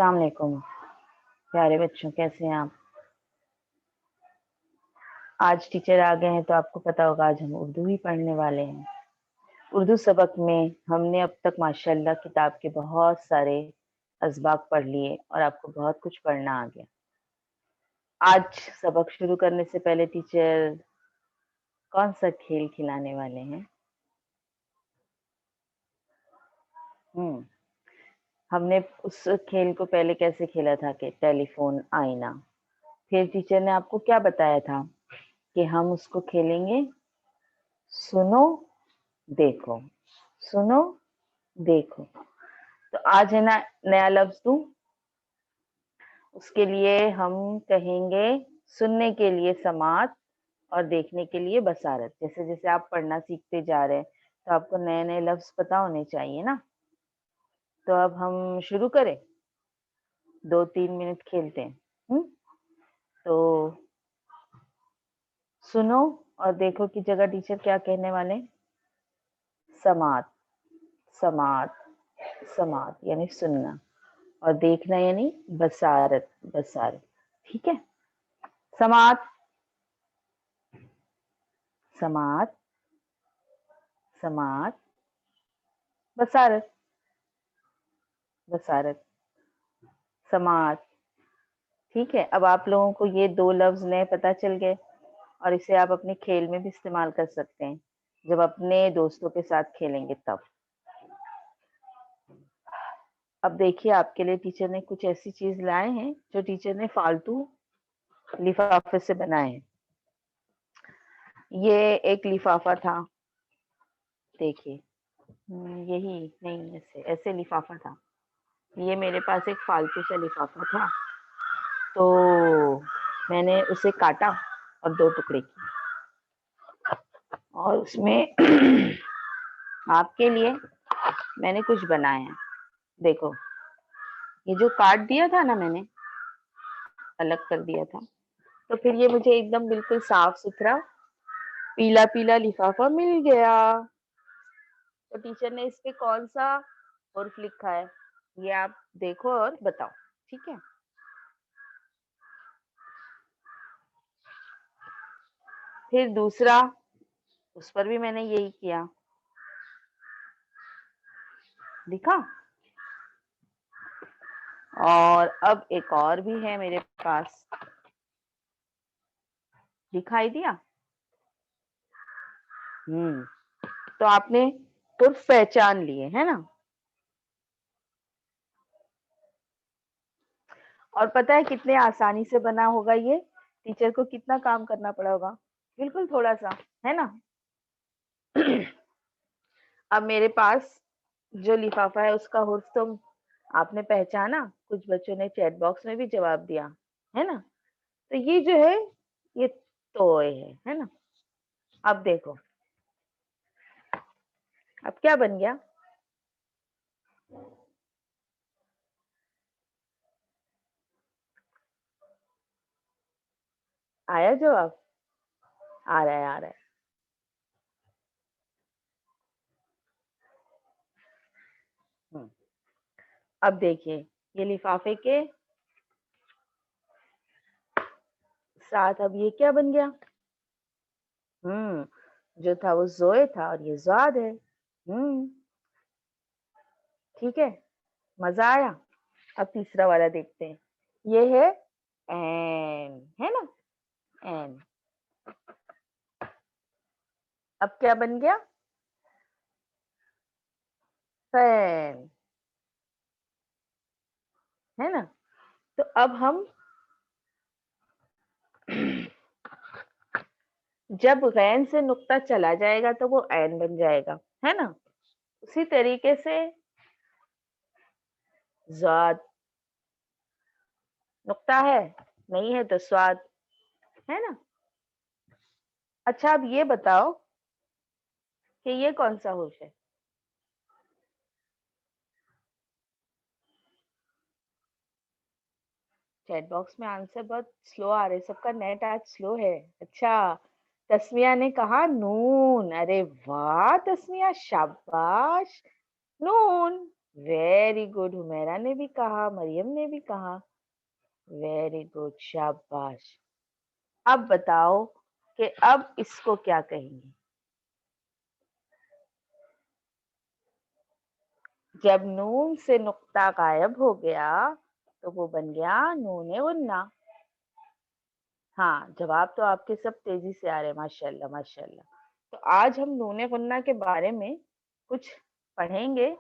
अस्सलाम वालेकुम प्यारे बच्चों, कैसे हैं आप। आज टीचर आ गए हैं तो आपको पता होगा आज हम उर्दू ही पढ़ने वाले हैं। उर्दू सबक में हमने अब तक माशाल्लाह किताब के बहुत सारे असबाक पढ़ लिए और आपको बहुत कुछ पढ़ना आ गया। आज सबक शुरू करने से पहले टीचर कौन सा खेल खिलाने वाले हैं? हमने उस खेल को पहले कैसे खेला था कि टेलीफोन आईना। फिर टीचर ने आपको क्या बताया था कि हम उसको खेलेंगे सुनो देखो, सुनो देखो। तो आज है ना नया लफ्ज दूं, उसके लिए हम कहेंगे सुनने के लिए समात और देखने के लिए बसारत। जैसे जैसे आप पढ़ना सीखते जा रहे हैं तो आपको नए नए लफ्ज पता होने चाहिए ना। तो अब हम शुरू करें, 2-3 मिनट खेलते हैं। तो सुनो और देखो की जगह टीचर क्या कहने वाले? समात, समात, समात यानी सुनना, और देखना यानी बसारत, बसारत। ठीक है, समात, समात, समात, बसारत, बसारत, समात। ठीक है, अब आप लोगों को ये 2 लफ्ज नए पता चल गए और इसे आप अपने खेल में भी इस्तेमाल कर सकते हैं जब अपने दोस्तों के साथ खेलेंगे तब। अब देखिए आपके लिए टीचर ने कुछ ऐसी चीज लाए हैं जो टीचर ने फालतू लिफाफे से बनाए हैं। ये एक लिफाफा था, देखिए, यही नहीं, ऐसे ऐसे लिफाफा था। ये मेरे पास एक फालतू सा लिफाफा था, तो मैंने उसे काटा और 2 टुकड़े किए और उसमें आपके लिए मैंने कुछ बनाया। देखो, ये जो काट दिया था ना मैंने, अलग कर दिया था, तो फिर ये मुझे एकदम बिल्कुल साफ सुथरा पीला पीला लिफाफा मिल गया। तो टीचर ने इस पे कौन सा हर्फ लिखा है ये आप देखो और बताओ। ठीक है, फिर दूसरा, उस पर भी मैंने यही किया, दिखा। और अब एक और भी है मेरे पास, दिखाई दिया? तो आपने हर्फ पहचान लिए है ना। और पता है कितने आसानी से बना होगा ये, टीचर को कितना काम करना पड़ा होगा? बिल्कुल थोड़ा सा, है ना। अब मेरे पास जो लिफाफा है उसका हर्फ तो आपने पहचाना, कुछ बच्चों ने चैट बॉक्स में भी जवाब दिया, है ना। तो ये जो है ये तोय है ना। अब देखो, अब क्या बन गया? आया जवाब? आ रहा है, आ रहा है। अब देखिए, ये लिफाफे के साथ अब ये क्या बन गया? जो था वो जोए था और ये ज़ाद है। ठीक है, मजा आया। अब तीसरा वाला देखते हैं, ये है एन, है ना, एन। अब क्या बन गया? फैन, है ना। तो अब हम जब गैन से नुक्ता चला जाएगा तो वो ऐन बन जाएगा, है ना। उसी तरीके से ज़ाद, नुक्ता है नहीं है तो स्वाद, है ना। अच्छा, अब ये बताओ कि ये कौन सा होश है? चैट बॉक्स में आंसर बहुत स्लो आ रहे, सबका नेट आज स्लो है। अच्छा, तस्मिया ने कहा नून। अरे वाह तस्मिया, शाबाश, नून। वेरी गुड, हुमैरा ने भी कहा, मरियम ने भी कहा, वेरी गुड, शाबाश। अब बताओ कि अब इसको क्या कहेंगे? जब नून से नुक्ता गायब हो गया तो वो बन गया नून गुन्ना। हाँ, जवाब तो आपके सब तेजी से आ रहे हैं, माशाल्लाह माशाल्लाह। तो आज हम नून गुन्ना के बारे में कुछ पढ़ेंगे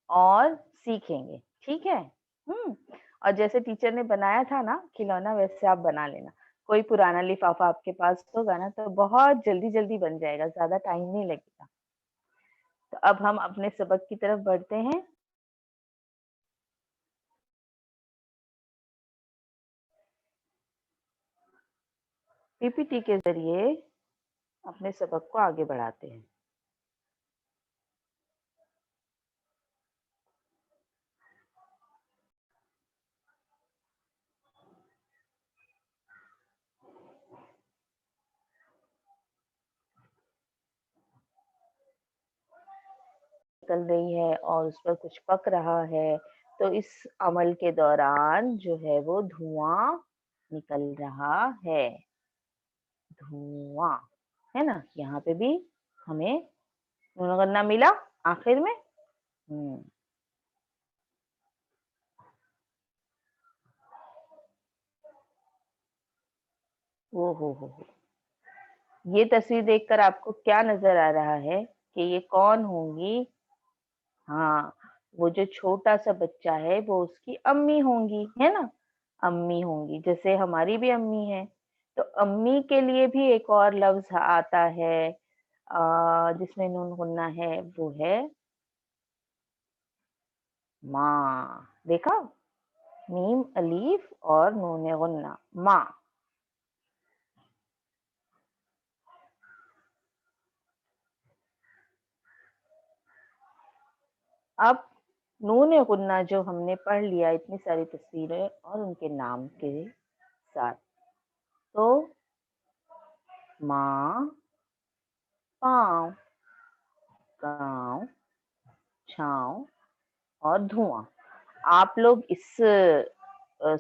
और सीखेंगे, ठीक है? और जैसे टीचर ने बनाया था ना खिलौना, वैसे आप बना लेना। कोई पुराना लिफाफा आपके पास होगा ना तो बहुत जल्दी जल्दी बन जाएगा, ज्यादा टाइम नहीं लगेगा। तो अब हम अपने सबक की तरफ बढ़ते हैं। पीपीटी के जरिए अपने सबक को आगे बढ़ाते हैं। निकल रही है और उस पर कुछ पक रहा है, तो इस अमल के दौरान जो है वो धुआं निकल रहा है, धुआं, है ना? यहाँ पे भी हमें करना मिला आखिर में। ओ हो, ये तस्वीर देखकर आपको क्या नजर आ रहा है कि ये कौन होंगी? हाँ, वो जो छोटा सा बच्चा है वो उसकी अम्मी होंगी, है ना? अम्मी होंगी, जैसे हमारी भी अम्मी है। तो अम्मी के लिए भी एक और लफ्ज आता है जिसमें नून गुन्ना है, वो है माँ। देखा, मीम अलीफ और नून गुन्ना, माँ। अब नून गुन्ना जो हमने पढ़ लिया, इतनी सारी तस्वीरें और उनके नाम के साथ, तो माँ, पाँव, गाँव, छाँव और धुआं। आप लोग इस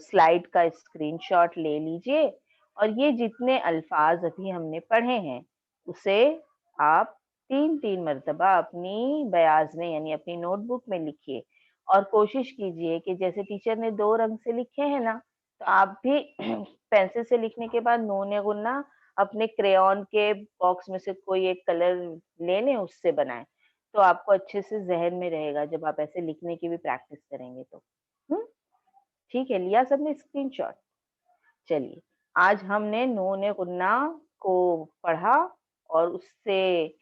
स्लाइड का स्क्रीनशॉट ले लीजिए और ये जितने अल्फाज अभी हमने पढ़े हैं उसे आप 3-3 मर्तबा अपनी बयाज में यानी अपनी नोटबुक में लिखिए और कोशिश कीजिए कि जैसे टीचर ने 2 रंग से लिखे हैं ना, तो आप भी पेंसिल से लिखने के बाद नून गुन्ना अपने क्रेयॉन के बॉक्स में से कोई एक कलर ले लें, उससे बनाएं। तो आपको अच्छे से जहन में रहेगा जब आप ऐसे लिखने की भी प्रैक्टिस करेंगे तो। हम्म, ठीक है, लिया सबने स्क्रीनशॉट? चलिए, आज हमने नून गुन्ना को पढ़ा और उससे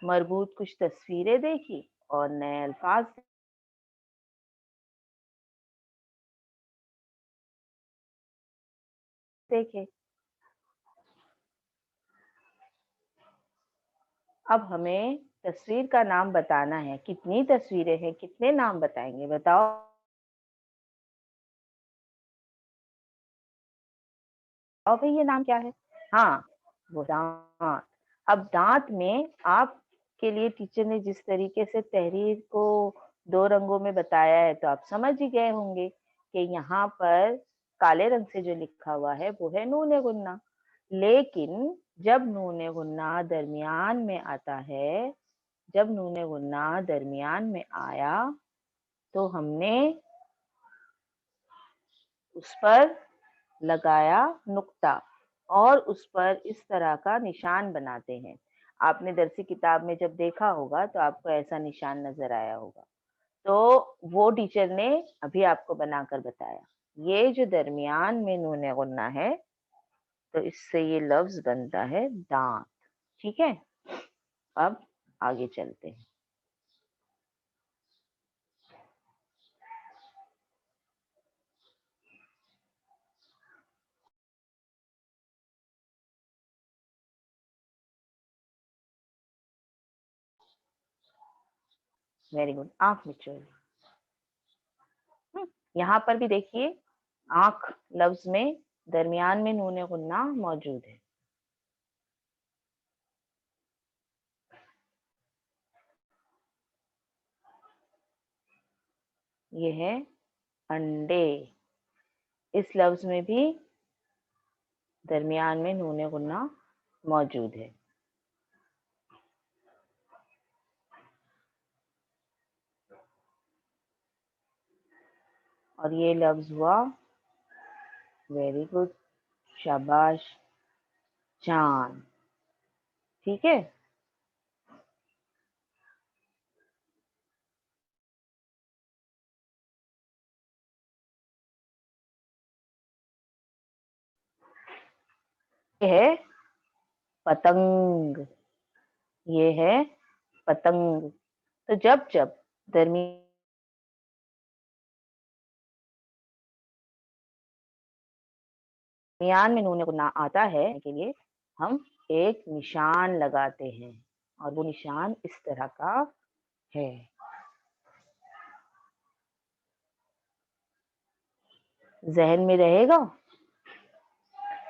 मरबूत कुछ तस्वीरें देखी और नए अल्फाज देखे। अब हमें तस्वीर का नाम बताना है। कितनी तस्वीरें हैं, कितने नाम बताएंगे, बताओ? भाई ये नाम क्या है? हाँ, वो दांत। अब दांत में आपके लिए टीचर ने जिस तरीके से तहरीर को 2 रंगों में बताया है तो आप समझ ही गए होंगे कि यहाँ पर काले रंग से जो लिखा हुआ है वो है नून गुन्ना। लेकिन जब नून गुन्ना दरमियान में आता है, जब नून गुन्ना दरमियान में आया तो हमने उस पर लगाया नुक्ता और उस पर इस तरह का निशान बनाते हैं। आपने दरसी किताब में जब देखा होगा तो आपको ऐसा निशान नजर आया होगा। तो वो टीचर ने अभी आपको बनाकर बताया। ये जो दरमियान में नून गुन्ना है तो इससे ये लफ्ज बनता है दांत। ठीक है, अब आगे चलते हैं। वेरी गुड, आंख मिचोली। यहाँ पर भी देखिए, आंख लफ्ज में दरमियान में नून गुन्ना मौजूद है। یہ ہے انڈے. اس لفظ میں بھی درمیان میں نون غنہ موجود ہے. اور یہ لفظ ہوا ویری گڈ, شاباش, چاند. ٹھیک ہے. یہ ہے پتنگ. یہ ہے پتنگ. تو جب جب درمیان میں نون غنہ آتا ہے کے لیے ہم ایک نشان لگاتے ہیں, اور وہ نشان اس طرح کا ہے. ذہن میں رہے گا.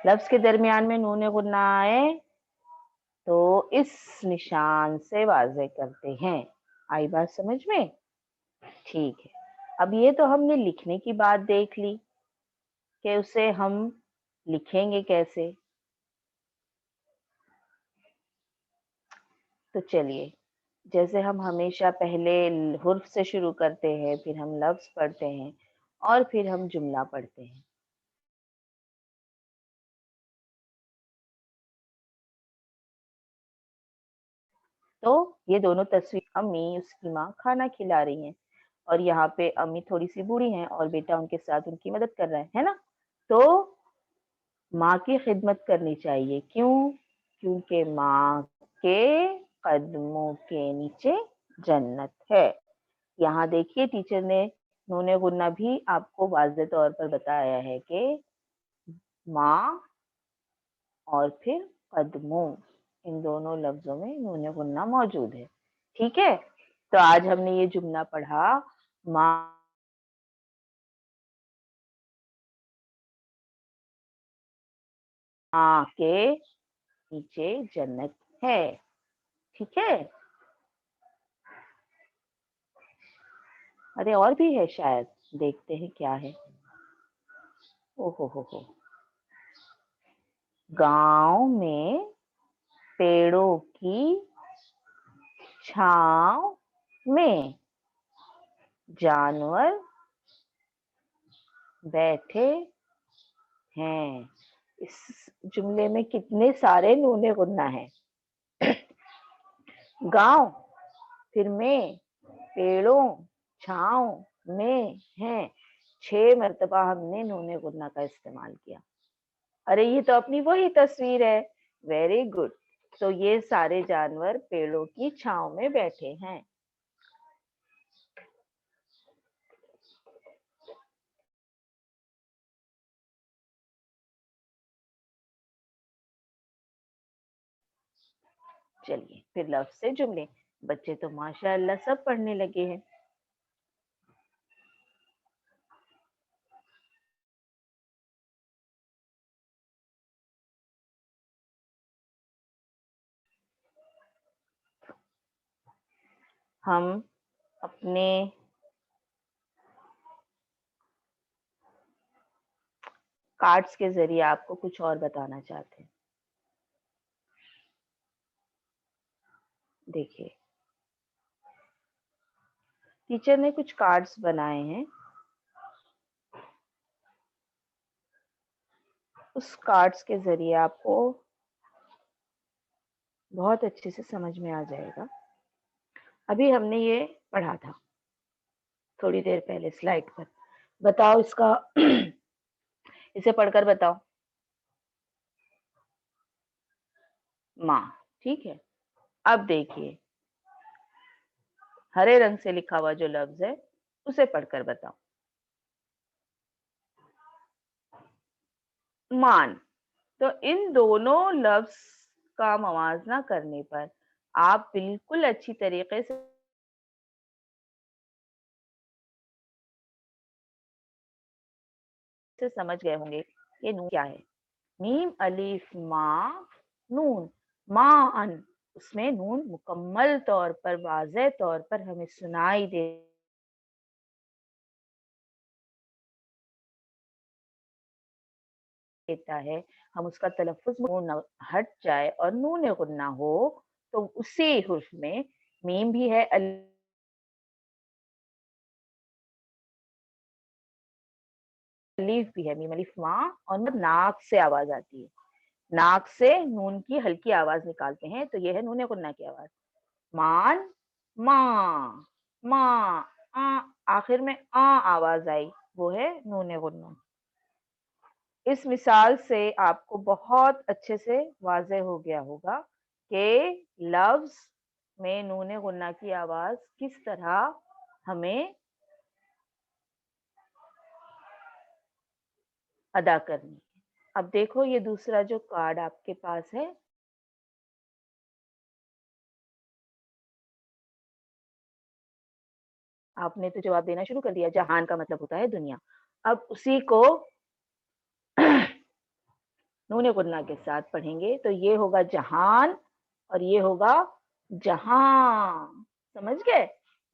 لفظ کے درمیان میں نون غنہ آئے تو اس نشان سے واضح کرتے ہیں. آئی بات سمجھ میں؟ ٹھیک ہے. اب یہ تو ہم نے لکھنے کی بات دیکھ لی کہ اسے ہم لکھیں گے کیسے. تو چلیے, جیسے ہم ہمیشہ پہلے حرف سے شروع کرتے ہیں, پھر ہم لفظ پڑھتے ہیں, اور پھر ہم جملہ پڑھتے ہیں. تو یہ دونوں تصویر, امی اس کی ماں کھانا کھلا رہی ہیں, اور یہاں پہ امی تھوڑی سی بوڑھی ہیں اور بیٹا ان کے ساتھ ان کی مدد کر رہا ہے نا. تو ماں کی خدمت کرنی چاہیے. کیوں؟ کیونکہ ماں کے قدموں کے نیچے جنت ہے. یہاں دیکھیے ٹیچر نے نون غنہ بھی آپ کو واضح طور پر بتایا ہے کہ ماں اور پھر قدموں, ان دونوں لفظوں میں نون غنہ موجود ہے. ٹھیک ہے. تو آج ہم نے یہ جملہ پڑھا, ماں کے نیچے جنت ہے. ٹھیک ہے. ارے اور بھی ہے شاید, دیکھتے ہیں کیا ہے. ہو گاؤں میں پیڑوں کی چھاؤں میں جانور بیٹھے ہیں. اس جملے میں کتنے سارے نون غنہ ہیں. گاؤں, پھر میں, پیڑوں, چھاؤں میں ہیں. 6 مرتبہ ہم نے نون غنہ کا استعمال کیا. ارے یہ تو اپنی وہی تصویر ہے. Very good. تو یہ سارے جانور پیڑوں کی چھاؤں میں بیٹھے ہیں. چلیے پھر لفظ سے جملے. بچے تو ماشاء اللہ سب پڑھنے لگے ہیں. ہم اپنے کارڈز کے ذریعے آپ کو کچھ اور بتانا چاہتے ہیں. دیکھیے ٹیچر نے کچھ کارڈز بنائے ہیں. اس کارڈز کے ذریعے آپ کو بہت اچھے سے سمجھ میں آ جائے گا. ابھی ہم نے یہ پڑھا تھا تھوڑی دیر پہلے سلائڈ پر. بتاؤ اس کا اسے پڑھ کر بتاؤ. ماں. ٹھیک ہے. اب دیکھیے ہرے رنگ سے لکھا ہوا جو لفظ ہے اسے پڑھ کر بتاؤ. مان. تو ان دونوں لفظ کا موازنہ کرنے پر آپ بالکل اچھی طریقے سے سمجھ گئے ہوں گے یہ نون کیا ہے. میم الف ماں نون. ماں ان, اس میں نون مکمل طور پر واضح طور پر ہمیں سنائی دے देता है, हम उसका तलफ़्फ़ुज़ नून हट जाए और नून गुन्ना हो, तो उसी हुर्फ में मीम भी है, अलीफ भी है, मीम अलीफ माँ, और नाक से आवाज़ आती है। नाक से नून की हल्की आवाज़ निकालते हैं, तो ये है नून गुन्ना की आवाज़। मान, माँ, माँ, आखिर में आवाज़ आई, वो है नून गुन्ना। इस मिसाल से आपको बहुत अच्छे से वाज़े हो गया होगा कि लफ्ज़ में नून गुन्ना की आवाज़ किस तरह हमें अदा करनी है। अब देखो ये दूसरा जो कार्ड आपके पास है, आपने तो जवाब देना शुरू कर दिया, जहान का मतलब होता है दुनिया। अब उसी को नून गुन्ना के साथ पढ़ेंगे, तो ये होगा जहान और ये होगा जहां। समझ गए?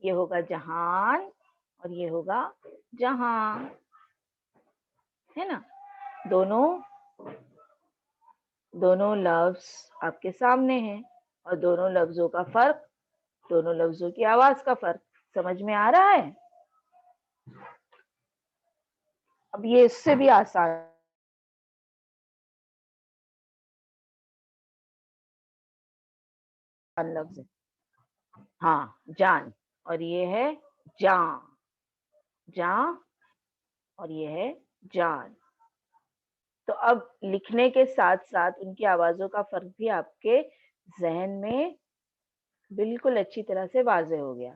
ये होगा जहान और ये होगा जहां, है ना? दोनों लफ्ज आपके सामने हैं और दोनों लफ्जों का फर्क, दोनों लफ्जों की आवाज का फर्क समझ में आ रहा है? अब ये इससे भी आसान लफ्ज है। हाँ, जान, और ये है जान, जान, और ये है जान। तो अब लिखने के साथ साथ उनकी आवाजों का फर्क भी आपके जहन में बिल्कुल अच्छी तरह से वाज़े हो गया।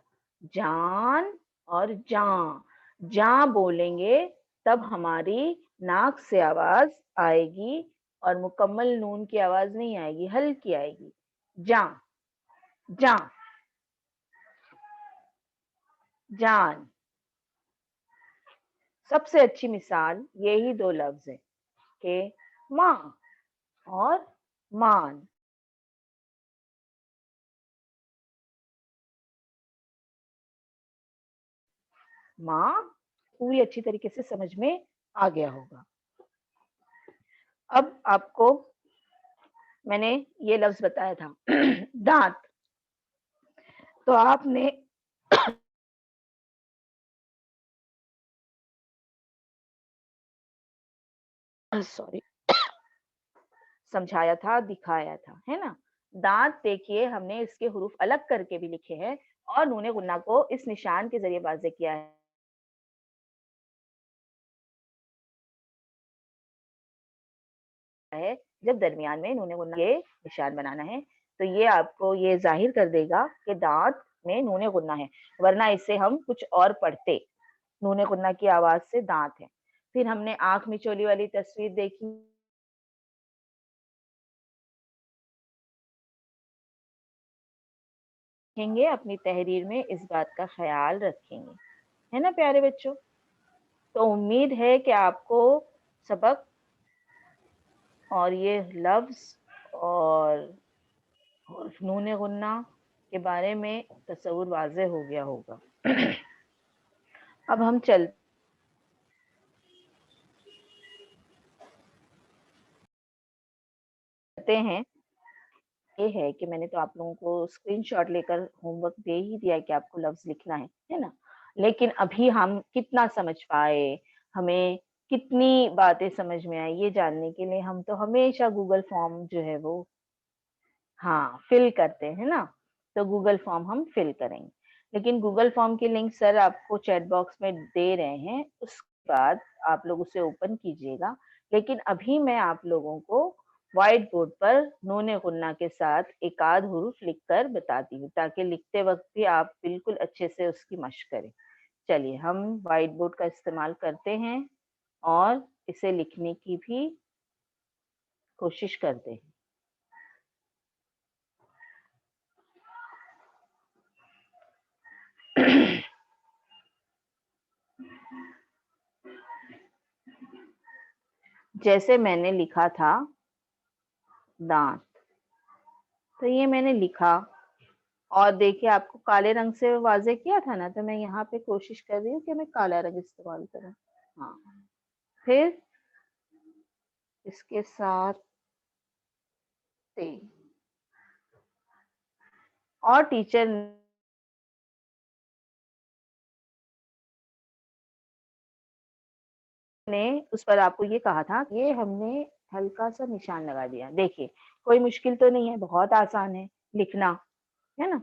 जान और जां, जां बोलेंगे तब हमारी नाक से आवाज आएगी और मुकम्मल नून की आवाज नहीं आएगी, हल्की आएगी। जां, जां, जान। सबसे अच्छी मिसाल यही दो लफ्ज है कि माँ और मान। माँ पूरी अच्छी तरीके से समझ में आ गया होगा। अब आपको मैंने ये लफ्ज बताया था दांत, तो आपने सॉरी समझाया था, दिखाया था, है ना? दांत देखिए हमने इसके हुरूफ अलग करके भी लिखे हैं और नून गुन्ना को इस निशान के जरिए वाज़े किया है, जब दरमियान में नून गुन्ना ये निशान बनाना है, तो ये आपको ये ज़ाहिर कर देगा कि दांत में नून गुन्ना है, वरना इसे हम कुछ और पढ़ते। नून गुन्ना की आवाज़ से दांत है। फिर हमने आँख मिचौली वाली तस्वीर देखी, देखेंगे अपनी तहरीर में इस बात का ख़याल रखेंगे, है ना प्यारे बच्चों? तो उम्मीद है कि आपको सबक और ये लफ्ज़ और नून गुन्ना के बारे में तसव्वुर वाज़े हो गया होगा। अब हम चलते हैं। ये है कि मैंने तो आप लोगों को स्क्रीनशॉट लेकर होमवर्क दे ही दिया है कि आपको लफ्ज़ लिखना है ना? लेकिन अभी हम कितना समझ पाए, हमें कितनी बातें समझ में आई, ये जानने के लिए हम तो हमेशा गूगल फॉर्म जो है वो हाँ, फिल करते हैं ना? तो गूगल फॉर्म हम फिल करेंगे। लेकिन गूगल फॉर्म की लिंक सर आपको चैट बॉक्स में दे रहे हैं, उसके बाद आप लोग उसे ओपन कीजिएगा। लेकिन अभी मैं आप लोगों को व्हाइट बोर्ड पर नून गुन्ना के साथ एक आध हुरूफ लिखकर बताती हूँ, ताकि लिखते वक़्त भी आप बिल्कुल अच्छे से उसकी मश्क करें। चलिए, हम व्हाइट बोर्ड का इस्तेमाल करते हैं और इसे लिखने की भी कोशिश करते हैं। जैसे मैंने लिखा था दांत, तो ये मैंने लिखा और देखिए आपको काले रंग से वाज़े किया था ना, तो मैं यहाँ पे कोशिश कर रही हूँ कि मैं काला रंग इस्तेमाल करूँ। हाँ, फिर اس کے ساتھ تے، اور ٹیچر نے اس پر آپ کو یہ کہا تھا، یہ ہم نے ہلکا سا نشان لگا دیا. دیکھیے کوئی مشکل تو نہیں ہے، بہت آسان ہے لکھنا، ہے نا.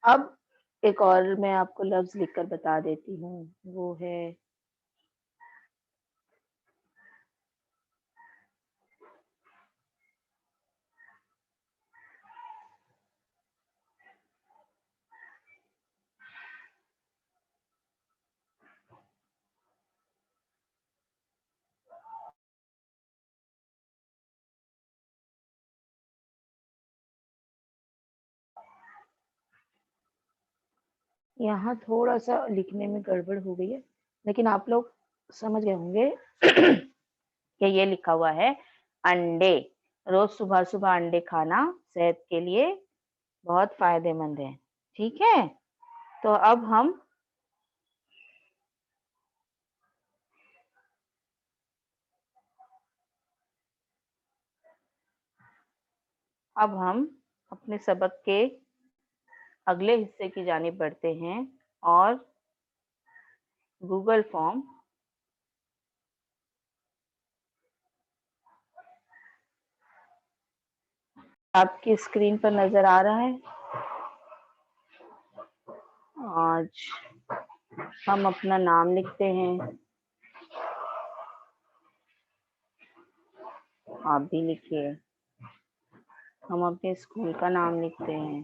اب ایک اور میں آپ کو لفظ لکھ کر بتا دیتی ہوں، وہ ہے یہاں تھوڑا سا لکھنے میں گڑبڑ ہو گئی ہے، لیکن آپ لوگ سمجھ گئے ہوں گے کہ یہ لکھا ہوا ہے انڈے. روز صبح صبح انڈے کھانا صحت کے لیے بہت فائدے مند ہے. ٹھیک ہے، تو اب ہم اپنے سبق کے اگلے حصے کی جانب بڑھتے ہیں، اور گوگل فارم آپ کی اسکرین پر نظر آ رہا ہے. آج ہم اپنا نام لکھتے ہیں، آپ بھی لکھیے. ہم اپنے اسکول کا نام لکھتے ہیں،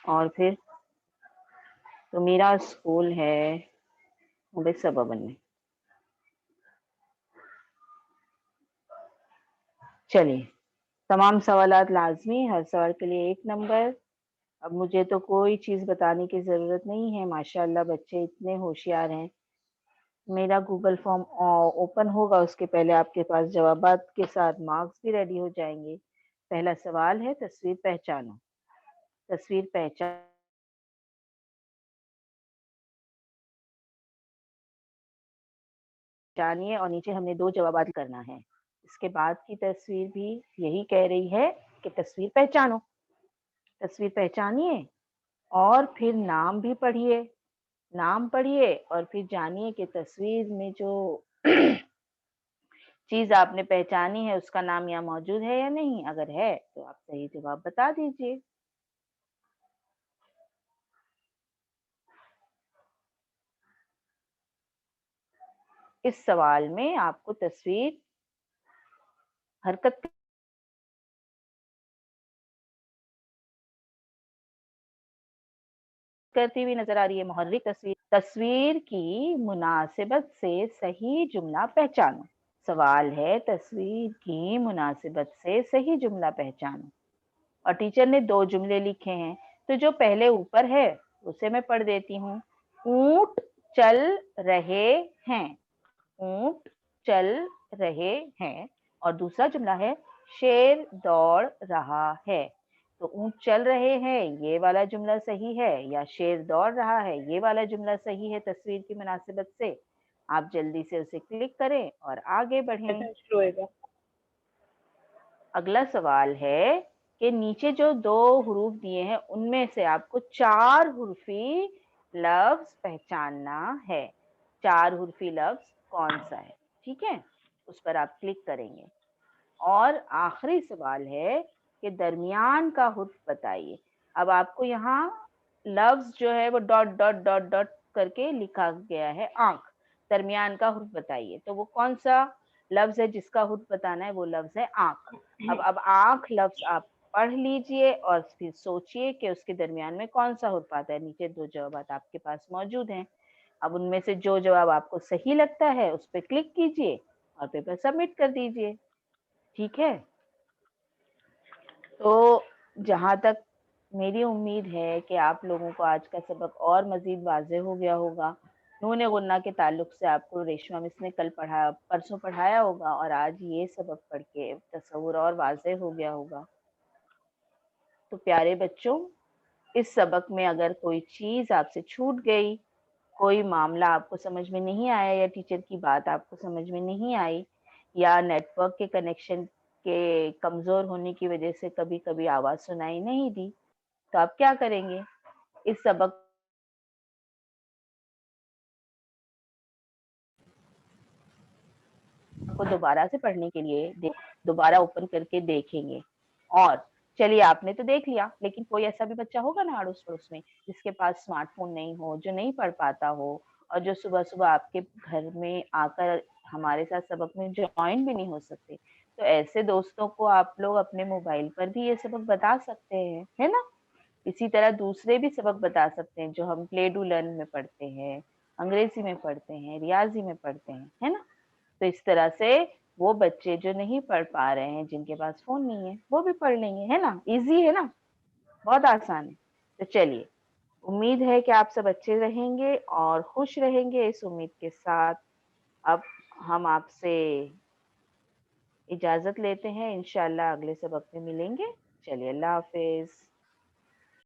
اور پھر تو میرا اسکول ہے سبابن میں. چلیے، تمام سوالات لازمی، ہر سوال کے لیے 1 نمبر. اب مجھے تو کوئی چیز بتانے کی ضرورت نہیں ہے، ماشاءاللہ بچے اتنے ہوشیار ہیں. میرا گوگل فارم اوپن ہوگا، اس کے پہلے آپ کے پاس جوابات کے ساتھ مارکس بھی ریڈی ہو جائیں گے. پہلا سوال ہے تصویر پہچانو. تصویر پہچانیے، اور نیچے ہم نے 2 جوابات کرنا ہے. اس کے بعد کی تصویر بھی یہی کہہ رہی ہے کہ تصویر پہچانو. تصویر پہچانیے اور پھر نام بھی پڑھیے. نام پڑھیے اور پھر جانیے کہ تصویر میں جو چیز آپ نے پہچانی ہے اس کا نام یہاں موجود ہے یا نہیں. اگر ہے تو آپ صحیح جواب بتا دیجیے. اس سوال میں آپ کو تصویر حرکت کرتی ہوئی نظر آ رہی ہے، محرک تصویر. تصویر کی مناسبت سے صحیح جملہ پہچانو. سوال ہے تصویر کی مناسبت سے صحیح جملہ پہچانو. اور ٹیچر نے 2 جملے لکھے ہیں، تو جو پہلے اوپر ہے اسے میں پڑھ دیتی ہوں. اونٹ چل رہے ہیں. اونٹ چل رہے ہیں. اور دوسرا جملہ ہے شیر دوڑ رہا ہے. تو اونٹ چل رہے ہیں یہ والا جملہ صحیح ہے، یا شیر دوڑ رہا ہے یہ والا جملہ صحیح ہے تصویر کی مناسبت سے. آپ جلدی سے اسے کلک کریں اور آگے بڑھیں. اگلا سوال ہے کہ نیچے جو 2 حروف دیے ہیں ان میں سے آپ کو 4 حرفی لفظ پہچاننا ہے. 4 حرفی لفظ کون سا ہے؟ ٹھیک ہے، اس پر آپ کلک کریں گے. اور آخری سوال ہے کہ درمیان کا حرف بتائیے. اب آپ کو یہاں لفظ جو ہے وہ ڈاٹ ڈاٹ ڈاٹ ڈاٹ کر کے لکھا گیا ہے آنکھ. درمیان کا حرف بتائیے، تو وہ کون سا لفظ ہے جس کا حرف بتانا ہے؟ وہ لفظ ہے آنکھ. اب آنکھ لفظ آپ پڑھ لیجئے اور پھر سوچئے کہ اس کے درمیان میں کون سا حرف آتا ہے. نیچے 2 جوابات آپ کے پاس موجود ہیں. اب ان میں سے جو جواب آپ کو صحیح لگتا ہے اس پہ کلک کیجئے اور پیپر سبمٹ کر دیجئے. ٹھیک ہے، تو جہاں تک میری امید ہے کہ آپ لوگوں کو آج کا سبق اور مزید واضح ہو گیا ہوگا. نون غنہ کے تعلق سے آپ کو ریشمہ مس نے کل پرسوں پڑھایا ہوگا، اور آج یہ سبق پڑھ کے تصور اور واضح ہو گیا ہوگا. تو پیارے بچوں، اس سبق میں اگر کوئی چیز آپ سے چھوٹ گئی، کوئی معاملہ آپ کو سمجھ میں نہیں آیا یا ٹیچر کی بات آپ کو سمجھ میں نہیں آئی یا نیٹ ورک کے کنیکشن کے کمزور ہونے کی وجہ سے کبھی کبھی آواز سنائی نہیں دی، تو آپ کیا کریں گے؟ اس سبق کو دوبارہ سے پڑھنے کے لیے دوبارہ اوپن کر کے دیکھیں گے. اور چلیے آپ نے تو دیکھ لیا، لیکن کوئی ایسا بھی بچہ ہوگا نا اڑوس پڑوس میں جس کے پاس اسمارٹ فون نہیں ہو، جو نہیں پڑھ پاتا ہو اور جو صبح صبح آپ کے گھر میں آ کر ہمارے ساتھ سبق میں جوائن بھی نہیں ہو سکتے. تو ایسے دوستوں کو آپ لوگ اپنے موبائل پر بھی یہ سبق بتا سکتے ہیں، ہے نا؟ اسی طرح دوسرے بھی سبق بتا سکتے ہیں جو ہم پلے ڈو لرن میں پڑھتے ہیں، انگریزی میں پڑھتے ہیں، ریاضی میں پڑھتے ہیں، ہے نا؟ تو اس طرح سے وہ بچے جو نہیں پڑھ پا رہے ہیں، جن کے پاس فون نہیں ہے، وہ بھی پڑھ لیں گے، ہے نا؟ ایزی ہے نا، بہت آسان ہے. تو چلیے، امید ہے کہ آپ سب اچھے رہیں گے اور خوش رہیں گے. اس امید کے ساتھ اب ہم آپ سے اجازت لیتے ہیں، انشاءاللہ اگلے سبق میں ملیں گے. چلیے، اللہ حافظ.